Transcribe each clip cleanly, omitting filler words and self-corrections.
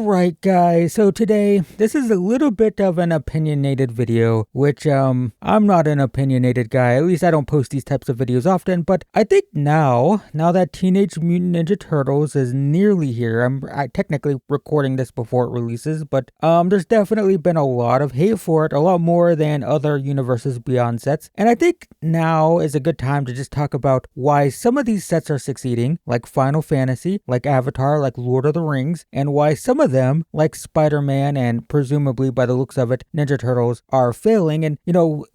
Alright guys, so today, this is a little bit of an opinionated video, which I'm not an opinionated guy, at least I don't post these types of videos often, but I think now that Teenage Mutant Ninja Turtles is nearly here, I'm technically recording this before it releases, but there's definitely been a lot of hate for it, a lot more than other Universes Beyond sets, and I think now is a good time to just talk about why some of these sets are succeeding, like Final Fantasy, like Avatar, like Lord of the Rings, and why some of them, like Spider-Man and presumably by the looks of it, Ninja Turtles, are failing. And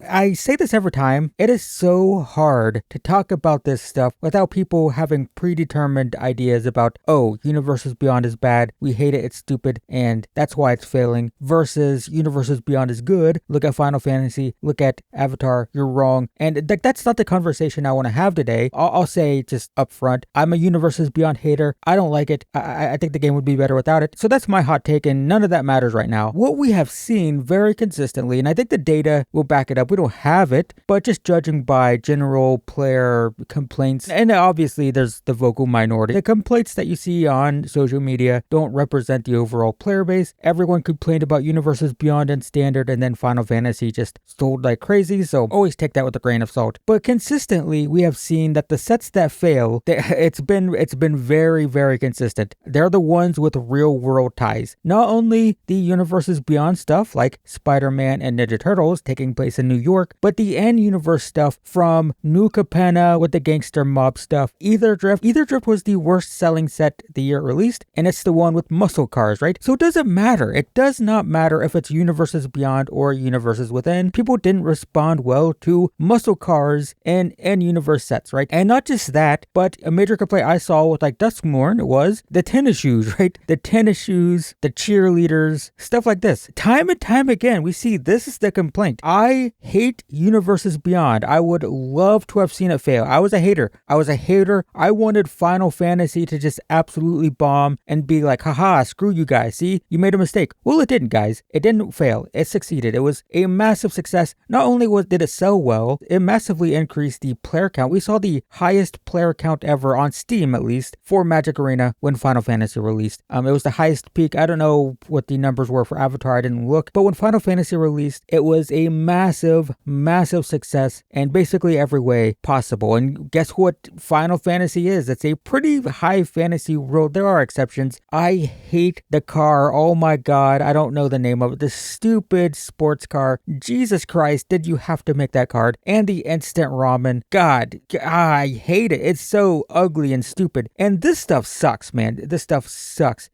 I say this every time, it is so hard to talk about this stuff without people having predetermined ideas about, oh, Universes Beyond is bad, we hate it, it's stupid, and that's why it's failing, versus Universes Beyond is good, look at Final Fantasy, look at Avatar, you're wrong. And that's not the conversation I want to have today. I'll say just up front, I'm a Universes Beyond hater, I don't like it, I think the game would be better without it. So that's my hot take, and none of that matters right now. What we have seen very consistently, and I think the data will back it up, we don't have it, but just judging by general player complaints, and obviously there's the vocal minority, the complaints that you see on social media don't represent the overall player base. Everyone complained about Universes Beyond and Standard, and then Final Fantasy just sold like crazy, so always take that with a grain of salt. But consistently, we have seen that the sets that fail, it's been very, very consistent. They're the ones with real world ties. Not only the Universes Beyond stuff like Spider-Man and Ninja Turtles taking place in New York, but the end universe stuff from New Capenna with the gangster mob stuff. Aetherdrift was the worst selling set the year it released, and it's the one with muscle cars, right? So it doesn't matter. It does not matter if it's Universes Beyond or Universes Within. People didn't respond well to muscle cars and end universe sets, right? And not just that, but a major complaint I saw with like Duskmorn was the tennis shoes, right? The tennis shoes, the cheerleaders, stuff like this. Time and time again, we see this is the complaint. I hate Universes Beyond. I would love to have seen it fail. I was a hater. I wanted Final Fantasy to just absolutely bomb and be like, haha, screw you guys. See, you made a mistake. Well, it didn't, guys. It didn't fail. It succeeded. It was a massive success. Not only did it sell well, it massively increased the player count. We saw the highest player count ever on Steam, at least, for Magic Arena when Final Fantasy released. It was the highest peak. I don't know what the numbers were for Avatar. I didn't look. But when Final Fantasy released, it was a massive, massive success in basically every way possible. And guess what Final Fantasy is? It's a pretty high fantasy world. There are exceptions. I hate the car. Oh my god. I don't know the name of it. The stupid sports car. Jesus Christ. Did you have to make that card? And the instant ramen. God. I hate it. It's so ugly and stupid. And this stuff sucks, man. This stuff sucks.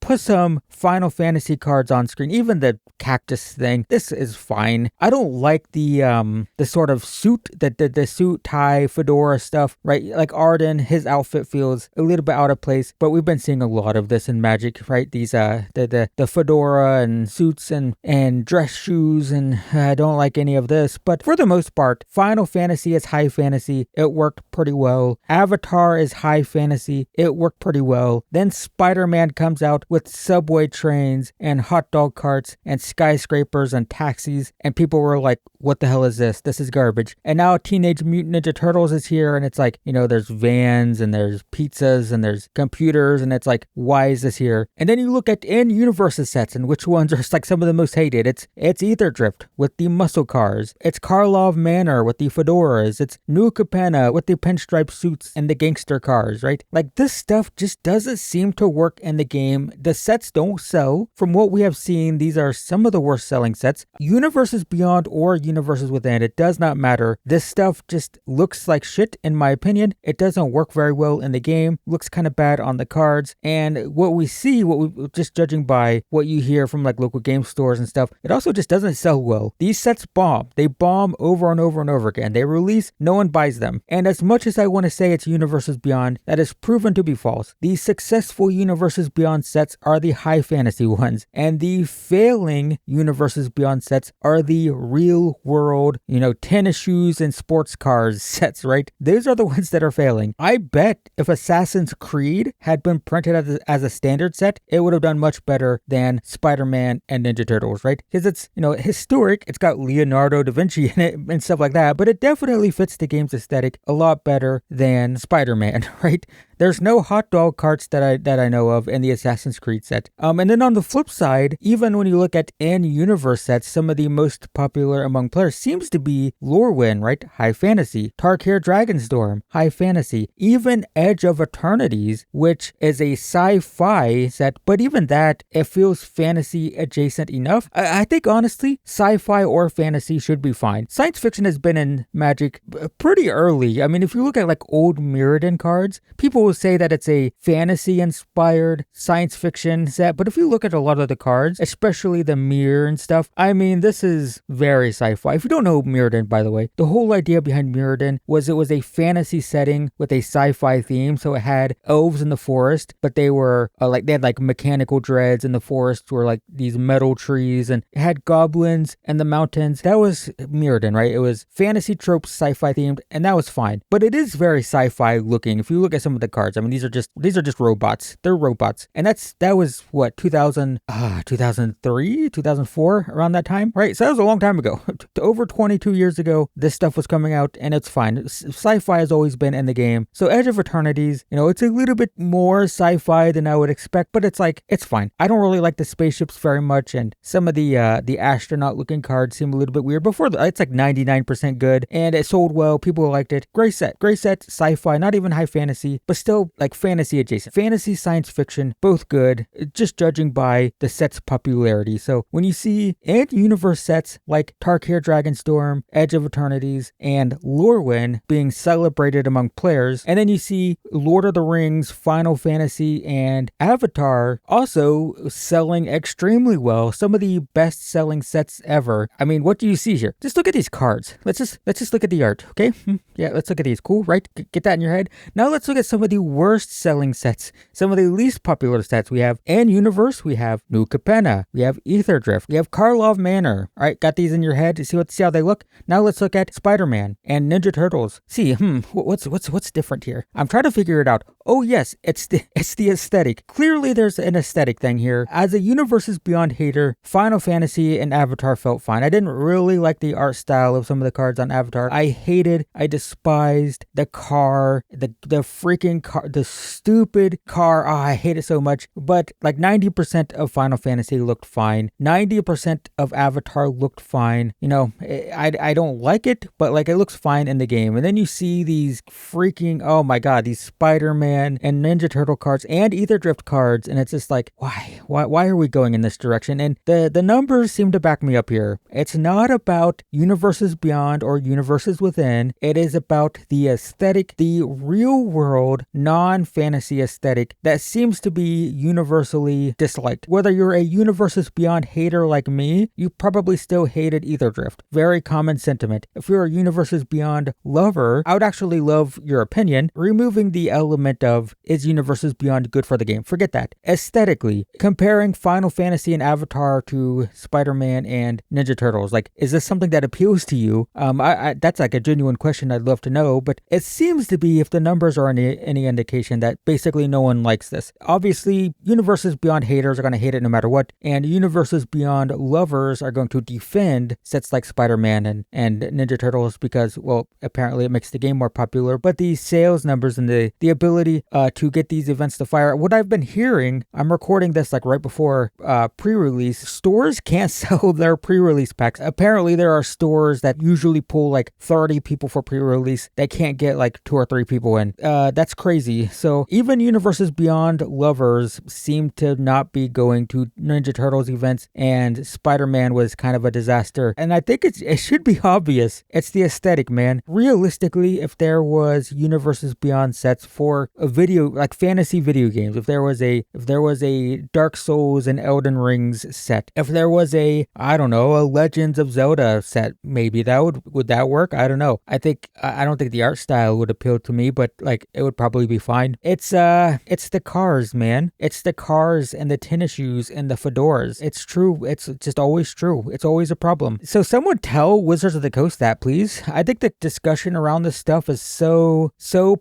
Put some Final Fantasy cards on screen. Even the cactus thing. This is fine. I don't like the sort of suit, the suit, tie, fedora stuff, right? Like Arden, his outfit feels a little bit out of place, but we've been seeing a lot of this in Magic, right? These the fedora and suits and dress shoes, and I don't like any of this. But for the most part, Final Fantasy is high fantasy. It worked pretty well. Avatar is high fantasy. It worked pretty well. Then Spider-Man comes out with subway trains and hot dog carts and skyscrapers and taxis, and people were like, what the hell is this? This is garbage. And now Teenage Mutant Ninja Turtles is here, and it's like, there's vans and there's pizzas and there's computers, and it's like, why is this here? And then you look at in-universe sets and which ones are like some of the most hated. It's Aetherdrift with the muscle cars. It's Karlov Manor with the fedoras. It's New Capenna with the pinstripe suits and the gangster cars, right? Like, this stuff just doesn't seem to work in the game. The sets don't sell. From what we have seen, these are some of the worst selling sets. Universes Beyond or Universes Within, it does not matter. This stuff just looks like shit, in my opinion. It doesn't work very well in the game. Looks kind of bad on the cards. And what we just judging by what you hear from like local game stores and stuff, it also just doesn't sell well. These sets bomb. They bomb over and over and over again. They release, no one buys them. And as much as I want to say it's Universes Beyond, that is proven to be false. The successful Universes Beyond sets are the high fantasy ones, and the failing Universes Beyond sets are the real world, tennis shoes and sports cars sets, right? Those are the ones that are failing. I bet if Assassin's Creed had been printed as a standard set, it would have done much better than Spider-Man and Ninja Turtles, right? Because it's, historic. It's got Leonardo da Vinci in it and stuff like that, but it definitely fits the game's aesthetic a lot better than Spider-Man, right? There's no hot dog carts that I know of in the Assassin's Creed set. And then on the flip side, even when you look at in-universe sets, some of the most popular among players seems to be Lorwyn, right? High fantasy. Tarkir Dragonstorm, high fantasy. Even Edge of Eternities, which is a sci-fi set, but even that, it feels fantasy adjacent enough. I think honestly, sci-fi or fantasy should be fine. Science fiction has been in Magic pretty early. I mean, if you look at like old Mirrodin cards, people will say that it's a fantasy-inspired science fiction set, but if you look at a lot of the cards, especially the mirror and stuff, I mean, this is very sci-fi. If you don't know Mirrodin, by the way, the whole idea behind Mirrodin was it was a fantasy setting with a sci-fi theme, so it had elves in the forest, but they were they had like mechanical dreads, and the forests were like these metal trees, and it had goblins and the mountains. That was Mirrodin, right? It was fantasy tropes, sci-fi themed, and that was fine. But it is very sci-fi looking. If you look at some of the cards, I mean, these are just robots. They're robots, and that was what 2003, 2004, around that time, right? So that was a long time ago. Over 22 years ago, this stuff was coming out, and it's fine. Sci-fi has always been in the game. So Edge of Eternities, it's a little bit more sci-fi than I would expect, but it's fine. I don't really like the spaceships very much, and some of the astronaut looking cards seem a little bit weird. Before it's like 99% good, and it sold well. People liked it. Great set, sci-fi, not even high fantasy, but still like fantasy adjacent. Fantasy, science fiction, both good, just judging by the set's popularity. So when you see universe sets like Tarkir Dragonstorm, Edge of Eternities, and Lorwyn being celebrated among players, and then you see Lord of the Rings, Final Fantasy, and Avatar also selling extremely well, some of the best-selling sets ever. I mean, what do you see here? Just look at these cards. Let's just look at the art, okay? Yeah, let's look at these. Cool, right? Get that in your head. Now let's look at some of the worst-selling sets, some of the least popular sets. We have Universe, we have New Capenna, we have Aetherdrift, we have Karlov Manor. All right, got these in your head? See how they look? Now let's look at Spider-Man and Ninja Turtles. See, what's different here? I'm trying to figure it out. Oh yes, it's the aesthetic. Clearly there's an aesthetic thing here. As a Universes Beyond hater, Final Fantasy and Avatar felt fine. I didn't really like the art style of some of the cards on Avatar. I despised the car, the freaking car, the stupid car. Oh, I hate it so much. But like 90% of Final Fantasy looked fine. 90% of Avatar looked fine. I don't like it, but like it looks fine in the game. And then you see these freaking, oh my god, these Spider-Man and Ninja Turtle cards and Aetherdrift cards, and it's just like, why are we going in this direction? And the numbers seem to back me up here. It's not about Universes Beyond or Universes Within. It is about the aesthetic, the real world, non-fantasy aesthetic that seems to be universally disliked. Whether you're a Universes Beyond hater like me, you probably still hated Aetherdrift. Very common sentiment. If you're a Universes Beyond lover, I would actually love your opinion, removing the element of, is Universes Beyond good for the game? Forget that. Aesthetically, comparing Final Fantasy and Avatar to Spider-Man and Ninja Turtles, like, is this something that appeals to you? That's like a genuine question I'd love to know, but it seems to be, if the numbers are any indication, that basically no one likes this. Obviously, Universes Beyond haters are going to hate it no matter what, and Universes Beyond lovers are going to defend sets like Spider-Man and Ninja Turtles because, well, apparently it makes the game more popular, but the sales numbers and the ability to get these events to fire, what I've been hearing, I'm recording this like right before pre-release, stores can't sell their pre-release packs. Apparently there are stores that usually pull like 30 people for pre-release that can't get like 2 or 3 people in. That's crazy. So even Universes Beyond lovers seem to not be going to Ninja Turtles events, and Spider-Man was kind of a disaster. And I think it should be obvious. It's the aesthetic, man. Realistically, if there was Universes Beyond sets for a video, like fantasy video games, if there was a Dark Souls and Elden Rings set, if there was a Legends of Zelda set, maybe would that work? I don't know. I don't think the art style would appeal to me, but like it would probably be fine. It's the cars, man. It's the cars and the tennis shoes and the fedoras. It's true. It's just always true. It's always a problem. So someone tell Wizards of the Coast that, please. I think the discussion around this stuff is so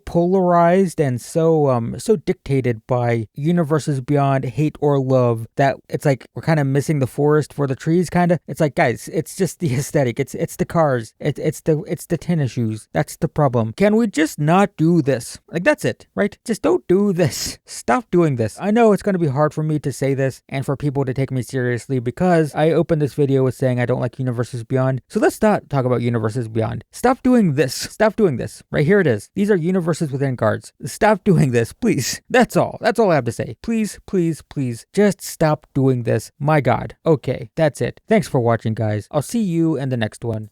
polarized and so dictated by universes beyond hate or love that it's like we're kind of missing the forest for the trees, kind of. It's like, guys, it's just the aesthetic. It's the cars. It's the tennis shoes. That's the problem. Can we just not do this? Like, that's it, right? Just don't do this. Stop doing this. I know it's going to be hard for me to say this and for people to take me seriously because I opened this video with saying I don't like universes beyond. So let's not talk about universes beyond. Stop doing this. Stop doing this. Right here it is. These are universes within cards. Stop doing this, please. That's all. That's all I have to say. Please, please, please, just stop doing this. My God. Okay, that's it. Thanks for watching, guys. I'll see you in the next one.